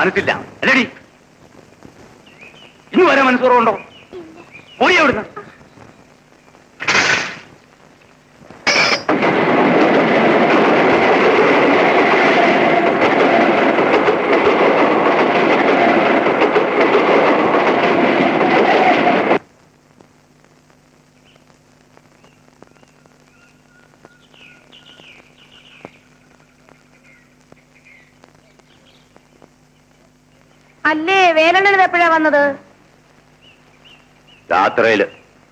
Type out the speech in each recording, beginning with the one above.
മനസ്സില്ല അല്ലടി? ഇനി വരെ മനസ്സുറവുണ്ടോ? പോയി അവിടുന്ന്. അല്ലേ വേലണ്ണൻ എപ്പോഴാ വന്നത്? രാത്രിയില്.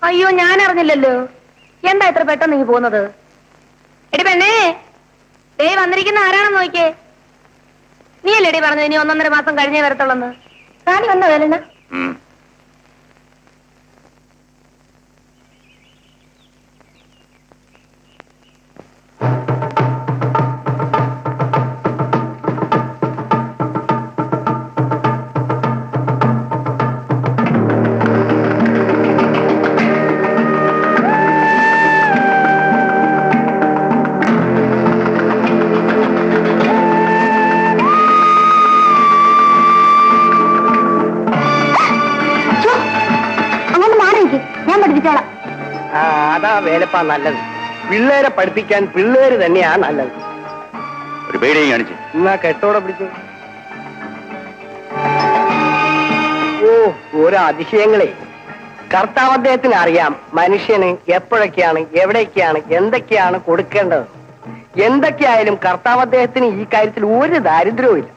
അയ്യോ ഞാൻ അറിഞ്ഞില്ലല്ലോ. എന്താ ഇത്ര പെട്ടെന്ന് നീ പോകുന്നത്? എടി പെണ്ണേ, ദേ വന്നിരിക്കുന്ന ആരാണെന്ന് നോക്കിയേ. നീ അല്ലേടി പറഞ്ഞത് ഇനി 1.5 മാസം കഴിഞ്ഞേ വരത്തുള്ളന്ന്? താനി വന്നോ വേലണ്ണ? അതാ വേലപ്പാ നല്ലത്. പിള്ളേരെ പഠിപ്പിക്കാൻ പിള്ളേര് തന്നെയാ നല്ലത്. ഒരു പേടിയും കാണിച്ചു. എന്നാ കെട്ടോടെ പിടിച്ചു. ഓ, ഓരോ അതിശയങ്ങളെ. കർത്താവ് അദ്ദേഹത്തിന് അറിയാം മനുഷ്യന് എപ്പോഴൊക്കെയാണ്, എവിടെയൊക്കെയാണ്, എന്തൊക്കെയാണ് കൊടുക്കേണ്ടത്. എന്തൊക്കെയായാലും കർത്താവ് അദ്ദേഹത്തിന് ഈ കാര്യത്തിൽ ഒരു ദാരിദ്ര്യവും ഇല്ല.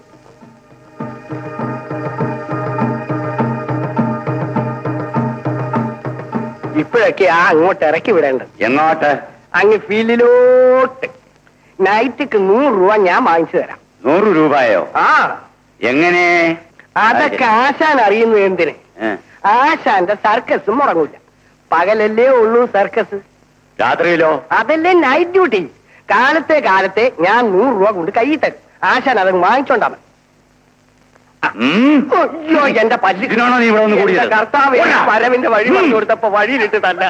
ഇപ്പോഴൊക്കെയാ അങ്ങോട്ട് ഇറക്കി വിടേണ്ടത്. എങ്ങോട്ട്? അങ്ങ് ഫീൽഡിലോട്ട്. നൈറ്റിക്ക് 100 രൂപ ഞാൻ വാങ്ങിച്ചു തരാം. 100 രൂപയോ? ആ. എങ്ങനെ? അതൊക്കെ ആശാൻ അറിയുന്നു. എന്തിന്? ആശാന്റെ സർക്കസും മുടങ്ങൂല. പകലല്ലേ ഉള്ളൂ സർക്കസ്. രാത്രിയിലോ? അതല്ലേ നൈറ്റ് ഡ്യൂട്ടി. കാലത്തെ ഞാൻ 100 രൂപ കൊണ്ട് കൈ തരും. ആശാൻ അതങ്ങ് വാങ്ങിച്ചോണ്ടാ മതി. അയ്യോ, എന്റെ പല്ലിനാണോ നീ ഇവിടെ ഒന്ന് കൂടിയത്? കർത്താവ് വരവിന്റെ വഴി പറഞ്ഞു കൊടുത്തപ്പോ വഴിയിലിട്ട് തന്നെ.